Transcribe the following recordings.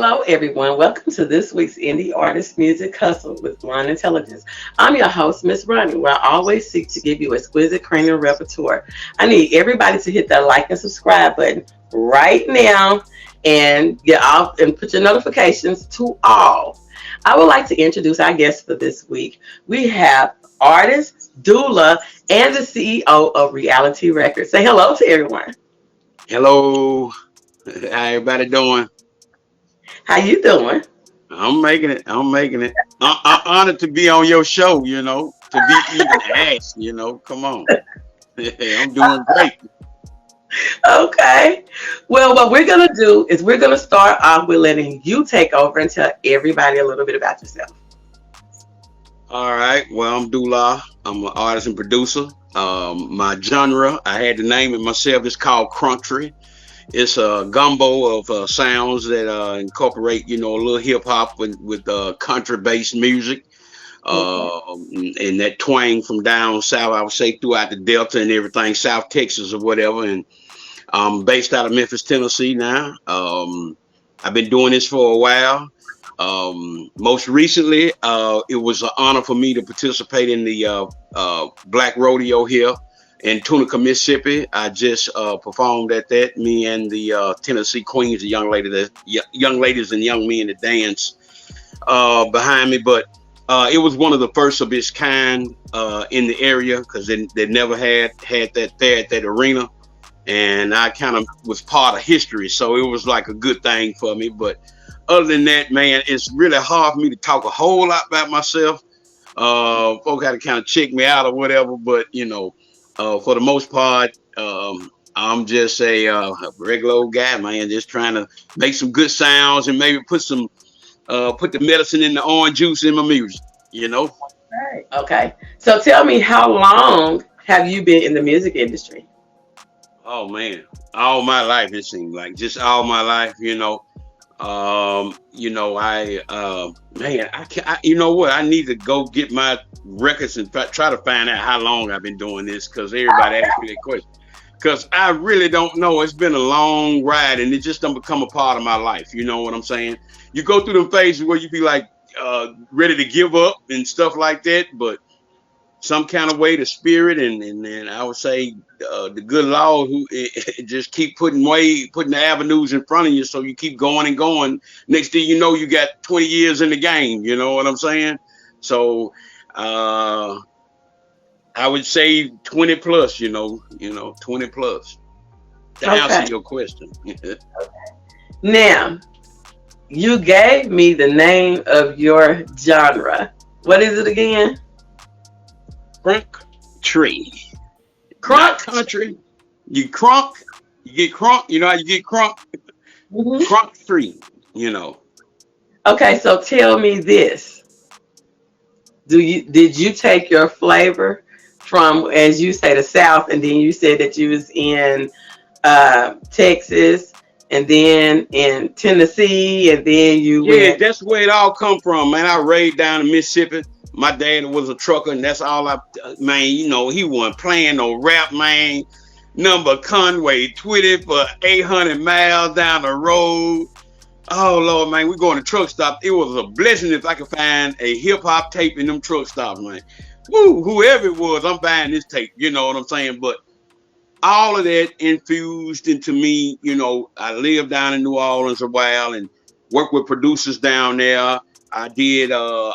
Hello, everyone. Welcome to this week's Indie Artist Music Hustle with Blind Intelligence. I'm your host, Miss Ronnie, where I always seek to give you exquisite cranial repertoire. I need everybody to hit that like and subscribe button right now and get off and put your notifications to all. I would like to introduce our guests for this week. We have artist, doula, and the CEO of Reality Records. Say hello to everyone. Hello, how everybody doing? How you doing? I'm making it. I'm making it. I'm honored to be on your show. To be even asked. Come on. I'm doing great. Okay. Well, what we're going to do is we're going to start off with letting you take over and tell everybody a little bit about yourself. All right. Well, I'm Dula. I'm an artist and producer. My genre, I had to name it myself. It's called Krunktry. It's a gumbo of sounds that incorporate, a little hip hop with country based music. Okay. And that twang from down south, I would say throughout the Delta and everything, South Texas or whatever. And I'm based out of Memphis, Tennessee now. I've been doing this for a while. Most recently, it was an honor for me to participate in the Black Rodeo here in Tunica, Mississippi. I just performed at that. Me and the Tennessee Queens, the young ladies and young men that dance behind me. But it was one of the first of its kind in the area because they never had that there at that arena, and I kind of was part of history, so it was like a good thing for me. But other than that, man, it's really hard for me to talk a whole lot about myself. Folk had to kind of check me out or whatever, but for the most part, I'm just a regular old guy, man, just trying to make some good sounds and maybe put the medicine in the orange juice in my music. Right. Okay. So tell me, how long have you been in the music industry? Oh man, all my life it seemed like just all my life. I man, you know what? I need to go get my records and try to find out how long I've been doing this because everybody asks me that question. Because I really don't know. It's been a long ride and it just don't become a part of my life. You know what I'm saying? You go through the phases where you be like ready to give up and stuff like that, but some kind of way the spirit and I would say the good Lord who just keep putting the avenues in front of you so you keep going and going. Next thing you know, you got 20 years in the game. You know what I'm saying? So uh, I would say 20 plus. 20 plus to answer Okay. your question. Now, you gave me the name of your genre. What is it again? Crunk tree, not Crunk. country. You crunk, you get crunk. You know how you get crunk? Mhm. Crunk tree. You know. Okay, so tell me this. Did you take your flavor from, as you say, the South, and then you said that you was in Texas, and then in Tennessee, and then you Yeah, went. that's where it all come from, man. I raised down in Mississippi. My dad was a trucker, and that's all man. He wasn't playing no rap, man. Number Conway, 20 for 800 miles down the road. Oh Lord, man, we going to truck stop. It was a blessing if I could find a hip hop tape in them truck stops, man. Woo, whoever it was, I'm buying this tape. You know what I'm saying? But all of that infused into me. I lived down in New Orleans a while and worked with producers down there. I did a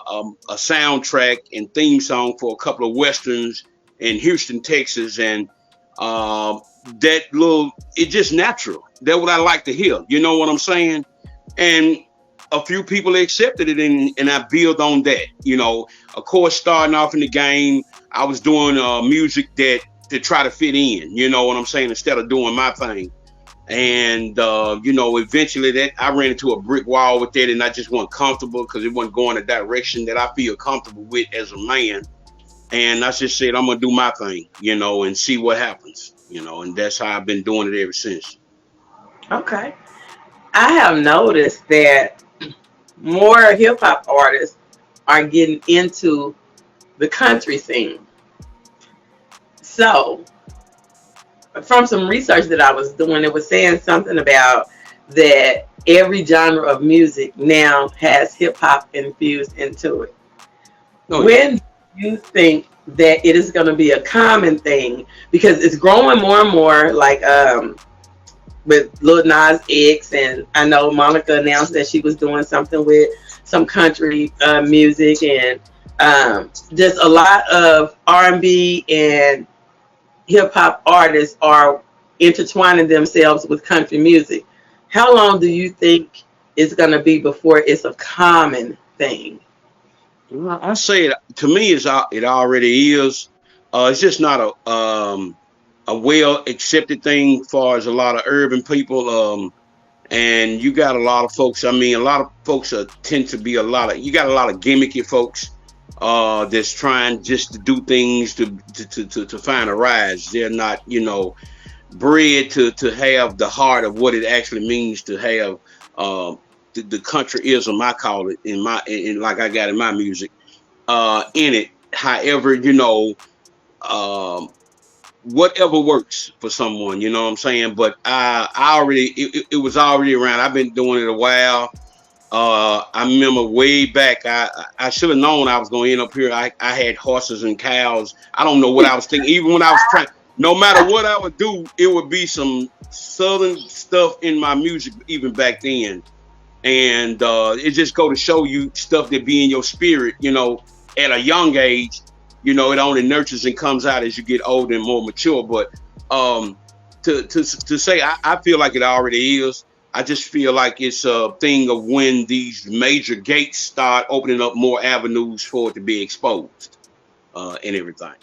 soundtrack and theme song for a couple of westerns in Houston, Texas, and that little it just natural. That's what I like to hear. You know what I'm saying? And a few people accepted it, and I built on that. Of course, starting off in the game, I was doing music that to try to fit in. You know what I'm saying? Instead of doing my thing, and eventually that I ran into a brick wall with that, and I just wasn't comfortable because it wasn't going the direction that I feel comfortable with as a man. And I just said I'm gonna do my thing, and see what happens. And that's how I've been doing it ever since. Okay. I have noticed that more hip hop artists are getting into the country scene. So, from some research that I was doing, it was saying something about that every genre of music now has hip hop infused into it. Oh yeah. When do you think that it is going to be a common thing? Because it's growing more and more, like with Lil Nas X, and I know Monica announced that she was doing something with some country music, and just a lot of R&B and hip hop artists are intertwining themselves with country music. How long do you think it's going to be before it's a common thing? Well, I say it to me it already is. It's just not a well accepted thing, as far as a lot of urban people. And you got a lot of folks. I mean, a lot of folks tend to be you got a lot of gimmicky folks that's trying just to do things to find a rise. They're not, bred to have the heart of what it actually means to have the countryism, I call it, in like I got in my music in it. However, um, whatever works for someone, you know what I'm saying? But I already it was already around. I've been doing it a while. I remember way back. I should have known I was going to end up here. I had horses and cows. I don't know what I was thinking. Even when I was trying, no matter what I would do, it would be some southern stuff in my music, even back then. And it just go to show you stuff that be in your spirit, at a young age. It only nurtures and comes out as you get older and more mature. But to say I feel like it already is. I just feel like it's a thing of when these major gates start opening up more avenues for it to be exposed and everything.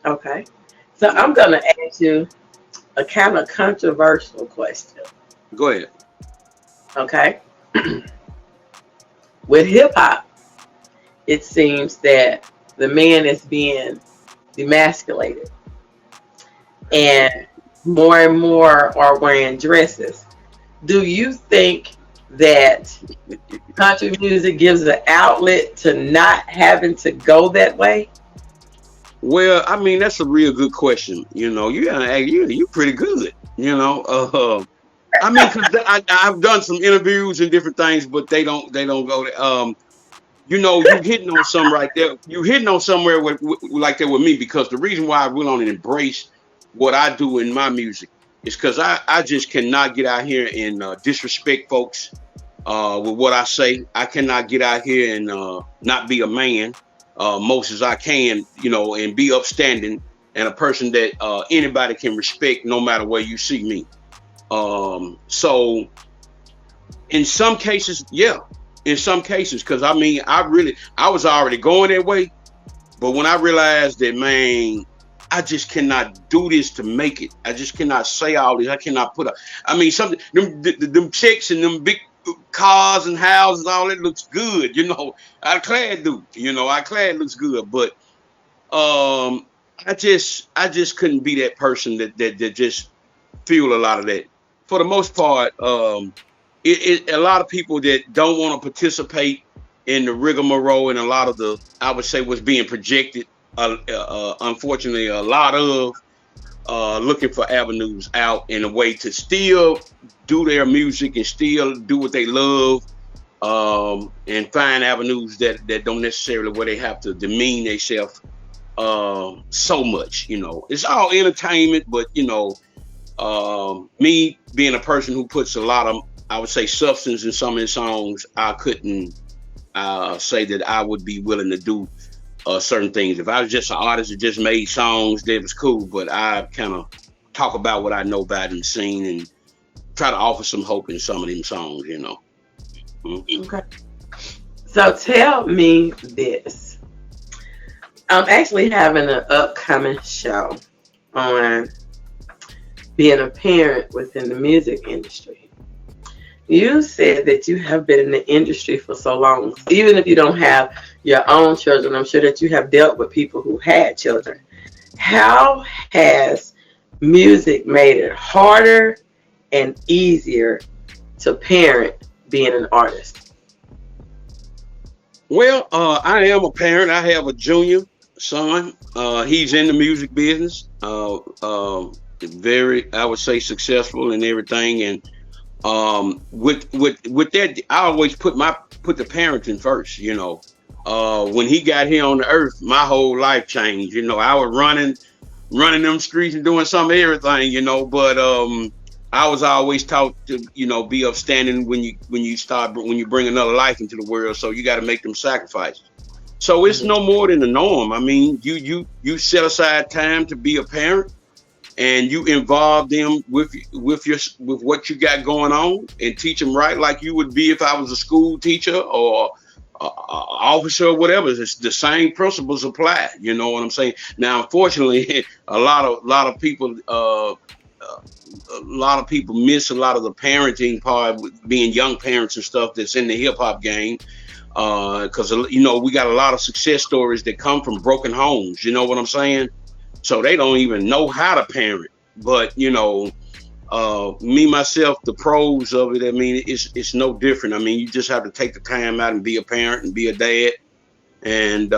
Okay. So I'm going to ask you a kind of controversial question. Go ahead. Okay. With hip hop, it seems that the man is being demasculated, and more are wearing dresses. Do you think that country music gives an outlet to not having to go that way? Well, I mean, that's a real good question. You pretty good. I mean, cause I've done some interviews and different things, but they don't go there. You hitting on something right there. You hitting on somewhere like that with me, because the reason why I will on and embrace what I do in my music is because I just cannot get out here and disrespect folks with what I say. I cannot get out here and not be a man most as I can, and be upstanding and a person that anybody can respect no matter where you see me. So in some cases, yeah. In some cases, because I mean, I was already going that way, but when I realized that, man, I just cannot do this to make it. I just cannot say all this. I cannot put up. I mean, something them chicks and them big cars and houses, all that looks good. I clad do. I clad looks good, but I just couldn't be that person that just feel a lot of that. For the most part, a lot of people that don't want to participate in the rigmarole and a lot of I would say, what's being projected, unfortunately, a lot of looking for avenues out in a way to still do their music and still do what they love, and find avenues that don't necessarily where they have to demean themselves so much. It's all entertainment, but me being a person who puts a lot of, I would say, substance in some of his songs, I couldn't say that I would be willing to do certain things. If I was just an artist that just made songs, that was cool, but I kind of talk about what I know about and seen and try to offer some hope in some of them songs, Mm-hmm. Okay. So tell me this. I'm actually having an upcoming show on being a parent within the music industry. You said that you have been in the industry for so long. Even if you don't have your own children, I'm sure that you have dealt with people who had children. How has music made it harder and easier to parent being an artist? Well, I am a parent. I have a junior son. He's in the music business. Very, I would say, successful and everything. And With that, I always put the parenting first. When he got here on the earth, my whole life changed. I was running them streets and doing some of everything. But I was always taught to be upstanding when you bring another life into the world. So you got to make them sacrifices. So it's Mhm. no more than the norm. I mean, you set aside time to be a parent, and you involve them with what you got going on, and teach them right like you would be if I was a school teacher or officer or whatever. It's the same principles apply. You know what I'm saying? Now, unfortunately, a lot of people. A lot of people miss a lot of the parenting part with being young parents and stuff that's in the hip hop game, because we got a lot of success stories that come from broken homes. You know what I'm saying? So they don't even know how to parent. But me myself, the pros of it. I mean, it's no different. I mean, you just have to take the time out and be a parent and be a dad, and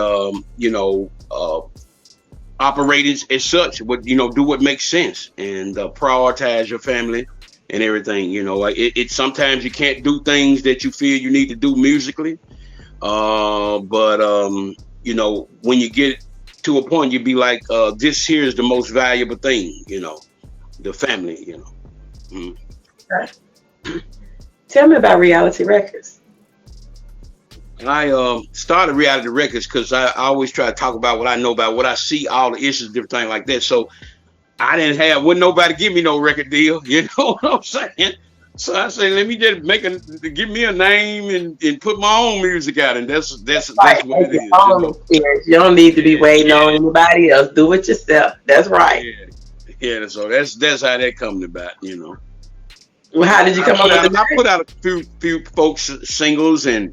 operate as such. What do what makes sense, and prioritize your family and everything. It sometimes you can't do things that you feel you need to do musically, but when you get to a point, you'd be like, this here is the most valuable thing, the family. Mm. Okay. Tell me about reality records. I started reality records because I always try to talk about what I know, about what I see, all the issues, different things like that. So wouldn't nobody give me no record deal. You know what I'm saying? So I say, let me just give me a name and put my own music out, and that's Right, what make it your is. own experience. You don't need to be Yeah, waiting on yeah, anybody else. Do it yourself. That's right. yeah, yeah. So that's how that comes about. Well, how did you come up with the I name? put out a few folks singles and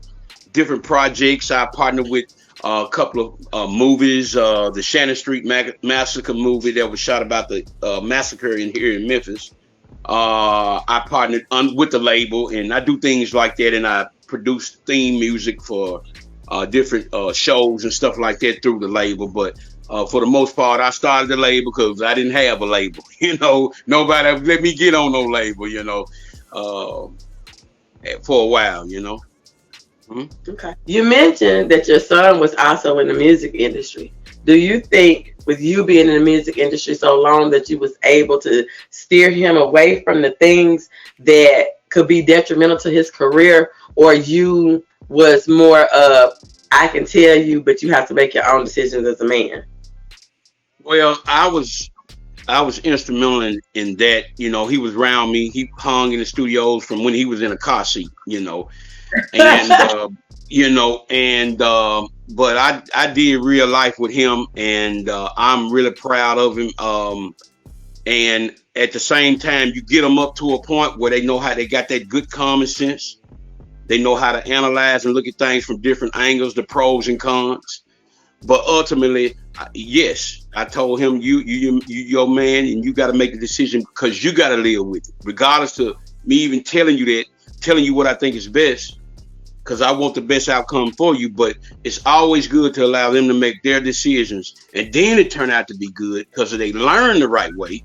different projects. I partnered with a couple of movies. The Shannon Street Massacre movie that was shot about the massacre here in Memphis. I partnered with the label, and I do things like that, and I produce theme music for different shows and stuff like that through the label. But for the most part, I started the label because I didn't have a label. Nobody let me get on no label. Uh, for a while. Mhm. Okay. You mentioned that your son was also in the music industry. Do you think, with you being in the music industry so long, that you was able to steer him away from the things that could be detrimental to his career, or you was more of, I can tell you, but you have to make your own decisions as a man? Well, I was instrumental in that. He was around me. He hung in the studios from when he was in a car seat. And but I did real life with him, and I'm really proud of him. And at the same time, you get them up to a point where they know how, they got that good common sense. They know how to analyze and look at things from different angles, the pros and cons. But ultimately, yes, I told him, you your man, and you got to make the decision because you got to live with it, regardless of me even telling you that, telling you what I think is best, because I want the best outcome for you. But it's always good to allow them to make their decisions, and then it turn out to be good because they learn the right way,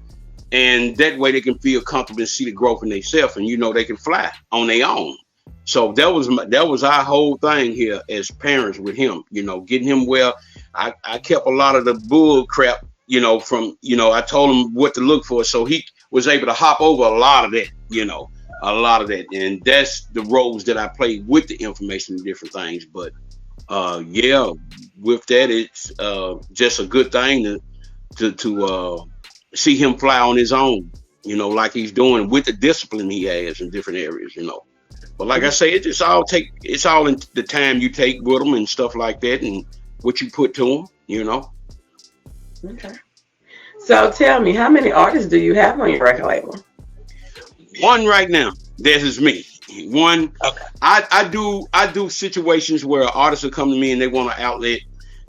and that way they can feel comfortable and see the growth in themselves, and they can fly on their own. So that was our whole thing here as parents with him. Getting him well. I kept a lot of the bull crap. From I told him what to look for, so he was able to hop over a lot of that. A lot of that, and that's the roles that I played with the information and different things. But yeah, with that, it's just a good thing to see him fly on his own. Like he's doing with the discipline he has in different areas. But like I say, it's all in the time you take with them and stuff like that, and what you put to them. Okay. So tell me, how many artists do you have on your record label? One right now, this is me. One, Okay. I do situations where artists will come to me and they want an outlet,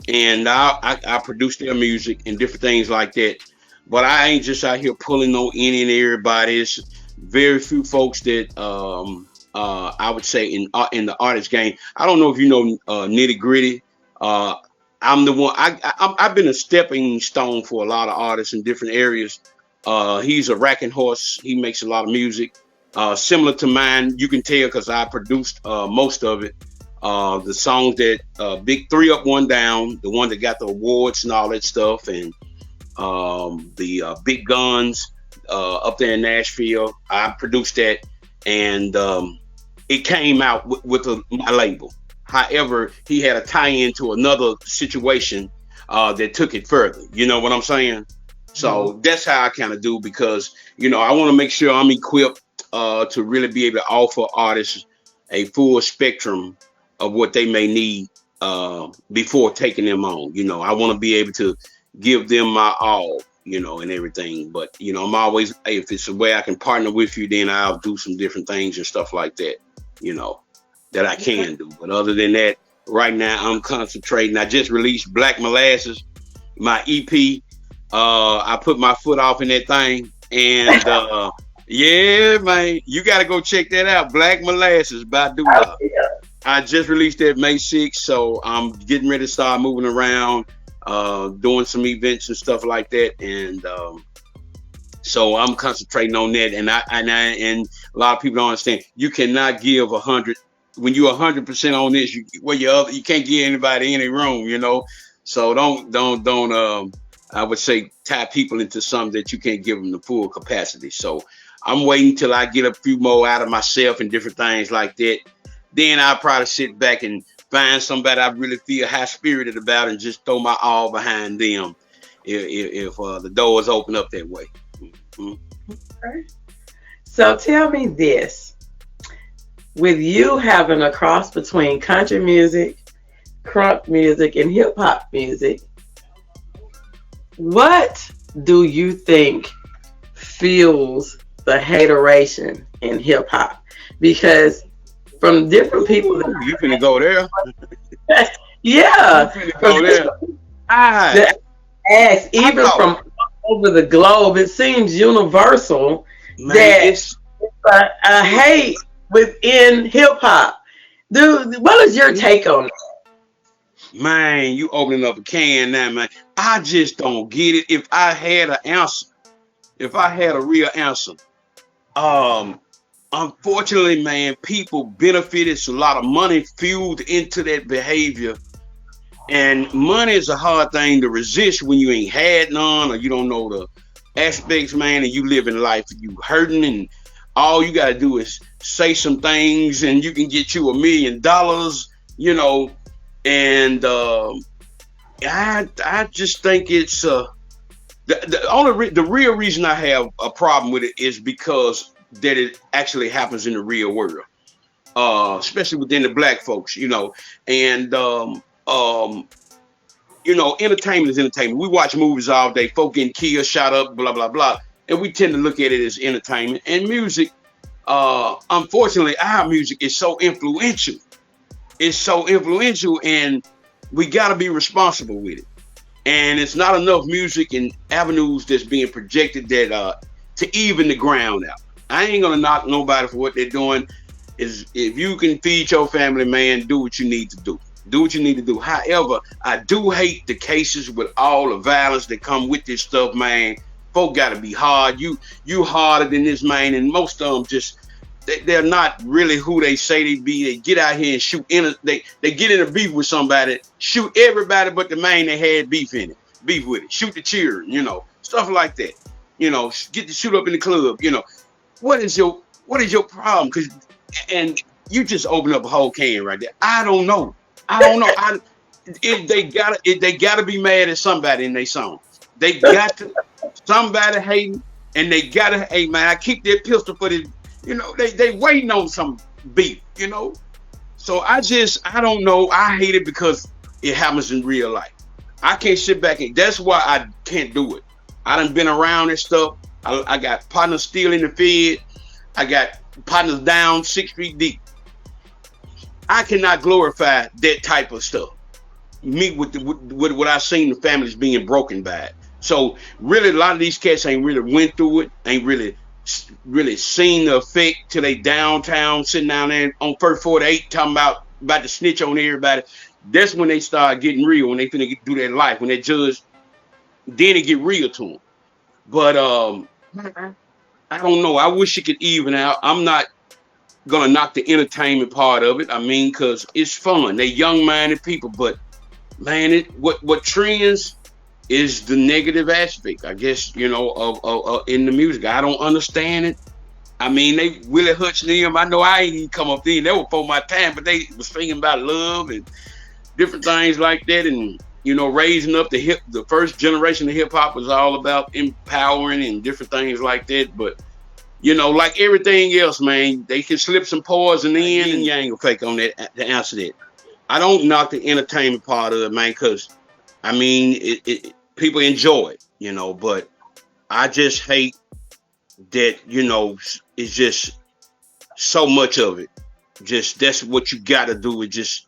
and I produce their music and different things like that. But I ain't just out here pulling on any and everybody. It's very few folks that I would say in the artist game. I don't know if you know Nitty Gritty. Uh, I'm the one. I've been a stepping stone for a lot of artists in different areas. He's a racking horse. He makes a lot of music. similar to mine. You can tell because I produced most of it. The songs that Big Three Up, One Down, the one that got the awards and all that stuff, and the Big Guns up there in Nashville. I produced that, and it came out with my label. However, he had a tie-in to another situation that took it further. You know what I'm saying? Mhm. So that's how I kind of do because I want to make sure I'm equipped to really be able to offer artists a full spectrum of what they may need before taking them on. I want to be able to give them my all, and everything. But I'm always, if it's a way I can partner with you, then I'll do some different things and stuff like that. You know that I Okay. can do. But other than that, right now I'm concentrating. I just released Black Molasses, my EP. I put my foot off in that thing, and yeah, man, you got to go check that out. Black Molasses by Oh, Dula. yeah. I just released that May 6th, so I'm getting ready to start moving around, doing some events and stuff like that, and so I'm concentrating on that. And a lot of people don't understand. You cannot give 100 when you're 100% on this. You can't give anybody any room. So don't. I would say tie people into something that you can't give them the full capacity. So I'm waiting till I get a few more out of myself and different things like that. Then I'll probably sit back and find somebody I really feel high spirited about and just throw my all behind them if the doors open up that way. Mhm. Okay. So tell me this. With you having a cross between country music, crunk music, and hip hop music, what do you think fuels the hateration in hip hop? Because from different people Ooh, you finna go there. that, You yeah, finna from go there. different people I that ask, I even thought, from all over the globe, it seems universal man, that a hate within hip hop. Dude, what is your take on man, you opening up a can now, man. I just don't get it. If I had an answer, if I had a real answer, um, unfortunately, man, people benefited. It's a lot of money fueled into that behavior. And money is a hard thing to resist when you ain't had none or you don't know the aspects, man, and you live in life and you hurting and all you gotta do is say some things and you can get you $1 million, you know. And I just think it's the real reason I have a problem with it is because that it actually happens in the real world, especially within the black folks, and entertainment is entertainment. We watch movies all day, folk getting killed, shot up, blah blah blah, and we tend to look at it as entertainment. And music, unfortunately, our music is so influential. It's so influential, and we got to be responsible with it. And it's not enough music and avenues that's being projected that to even the ground out. I ain't gonna knock nobody for what they're doing. Is if you can feed your family, man, do what you need to do. Do what you need to do. However, I do hate the cases with all the violence that come with this stuff, man. Folk gotta be hard. You harder than this, man, and most of them just they're not really who they say they be. They get out here and shoot they get in a beef with somebody, shoot everybody but the man they had beef with it. Shoot the children, stuff like that. Get to shoot up in the club. What is your problem? Cause and you just open up a whole can right there. I don't know. I don't know. If they gotta be mad at somebody in their songs. They got to somebody hating and they gotta, hey man, I keep that pistol for this. They waiting on some beef. So I don't know. I hate it because it happens in real life. I can't sit back and that's why I can't do it. I done been around this stuff. I got partners still in the Fed. I got partners down 6 feet deep. I cannot glorify that type of stuff. Me with what I've seen the families being broken by it. So really, a lot of these cats ain't really went through it, ain't really seen the effect till they downtown sitting down there on first 48 talking about the snitch on everybody. That's when they start getting real, when they finna do their life, when they judge, then it get real to them. But that? I don't know. I wish it could even out. I'm not gonna knock the entertainment part of it. I mean, cause it's fun. They young-minded people, but man, what trends is the negative aspect, I guess, of in the music. I don't understand it. I mean, they Willie Hutch and them. I know I ain't even come up then. They were before my time, but they was singing about love and different things like that, and raising up the first generation of hip hop was all about empowering and different things like that. But like everything else, man, they can slip some poison in, and you ain't gonna fake on that to answer that. I don't knock the entertainment part of it, man, because I mean, people enjoy it, but I just hate that, it's just so much of it. Just that's what you got to do. Is just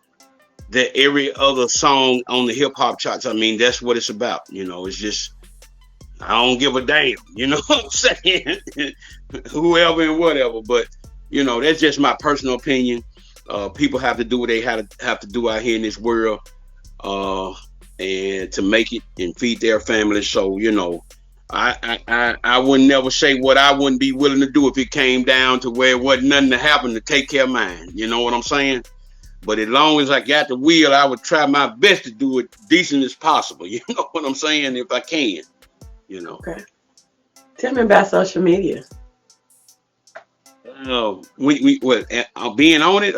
that every other song on the hip hop charts. I mean, that's what it's about. It's just I don't give a damn. You know what I'm saying? Whoever and whatever. But that's just my personal opinion. People have to do what they have to do out here in this world, and to make it and feed their families. So I would never say what I wouldn't be willing to do if it came down to where it wasn't nothing to happen to take care of mine. You know what I'm saying? But as long as I got the wheel, I would try my best to do it decent as possible. You know what I'm saying? If I can, Okay. Tell me about social media. Being on it,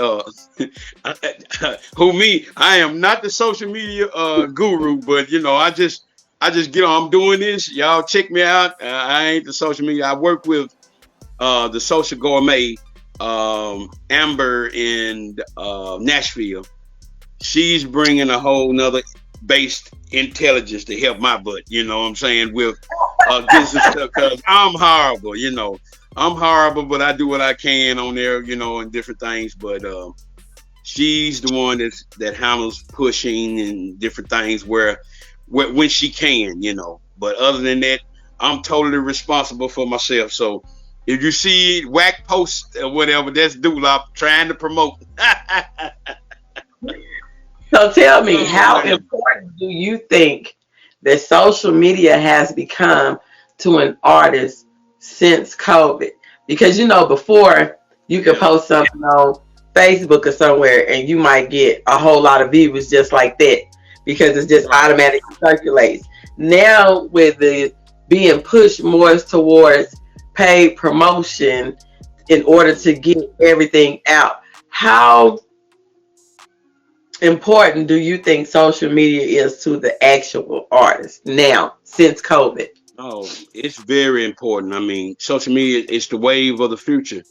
who me? I am not the social media guru, but I just get on. I'm doing this. Y'all check me out. I ain't the social media. I work with the social gourmet, Amber in Nashville. She's bringing a whole nother based intelligence to help my butt. You know what I'm saying? With this and stuff, because I'm horrible. I'm horrible, but I do what I can on there. And different things. But she's the one that handles pushing and different things when she can. But other than that, I'm totally responsible for myself. So if you see whack posts or whatever, that's Dula trying to promote. So tell me, how important do you think that social media has become to an artist since COVID? Because before you could post something on Facebook or somewhere and you might get a whole lot of views just like that, because it's just automatically circulates. Now with the being pushed more towards paid promotion in order to get everything out, how important do you think social media is to the actual artist now since COVID? Oh, it's very important. I mean, social media is the wave of the future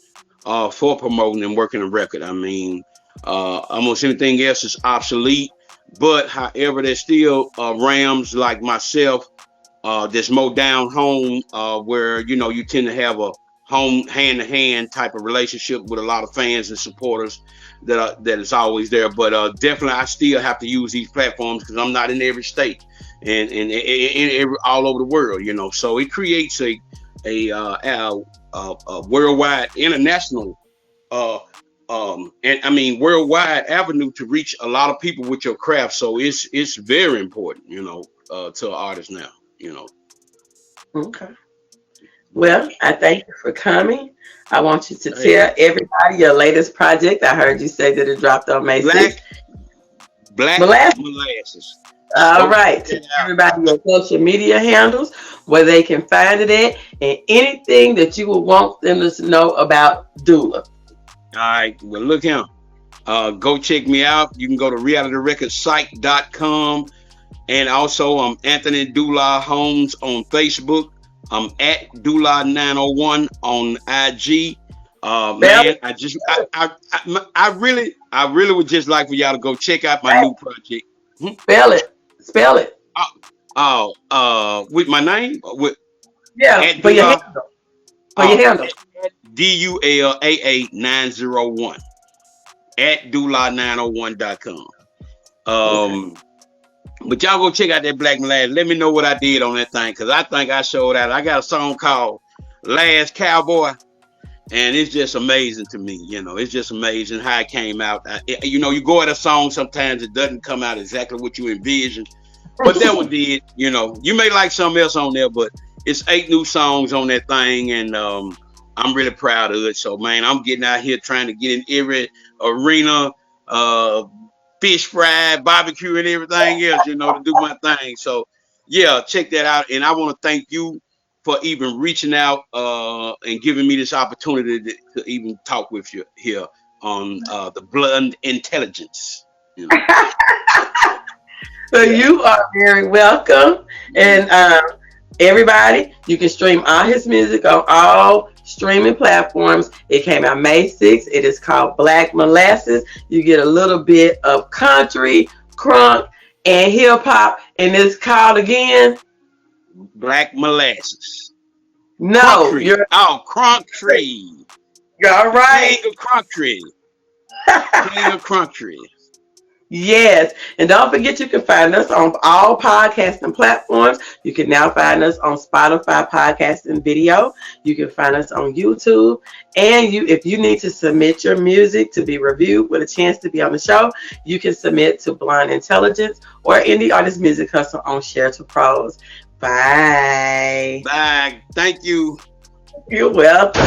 for promoting and working a record. I mean, almost anything else is obsolete. But however, there's still rams like myself that's more down home, where you tend to have a home hand to hand type of relationship with a lot of fans and supporters that is always there. But definitely, I still have to use these platforms because I'm not in every state and all over the world. So it creates a worldwide, international, and I mean worldwide avenue to reach a lot of people with your craft. So it's very important, to artists now. Okay. Well, I thank you for coming. I want you to tell everybody your latest project. I heard you say that it dropped on May 6th. Black Molasses. Molasses. All right. Tell everybody your social media handles, where they can find it at, and anything that you would want them to know about Dula. All right. Well, look here. Go check me out. You can go to realityrecordsite.com. And also, I'm Anthony Dula Holmes on Facebook. I'm at Dula901 on IG. Man, I really would just like for y'all to go check out my new project. Spell it. With my name? For your handle. For your handle. DULAA901 at Dula901.com. But y'all go check out that Black Molasses. Let me know what I did on that thing, because I think I showed out. I got a song called Last Cowboy, and it's just amazing to me. It's just amazing how it came out. You go at a song, sometimes it doesn't come out exactly what you envisioned, but that one did. You may like something else on there, but it's 8 new songs on that thing, and I'm really proud of it. So man, I'm getting out here trying to get in every arena, uh, fish fry, barbecue, and everything else, to do my thing. So yeah, check that out. And I want to thank you for even reaching out and giving me this opportunity to even talk with you here on the Blood Intelligence. So Yeah. you are very welcome. And everybody, you can stream all his music on all streaming platforms. It came out May 6th. It is called Black Molasses. You get a little bit of country, crunk, and hip hop. And it's called again. Black Molasses. No, Krunktry. Oh, Krunktry. you're The right. King of Krunktry. King of Krunktry. Yes. And don't forget you can find us on all podcasting platforms. You can now find us on Spotify podcasting video. You can find us on YouTube. And if you need to submit your music to be reviewed with a chance to be on the show, you can submit to Blind Intelligence or Indie Artist Music Hustle on Share to Pros. Bye. Bye. Thank you. You're welcome.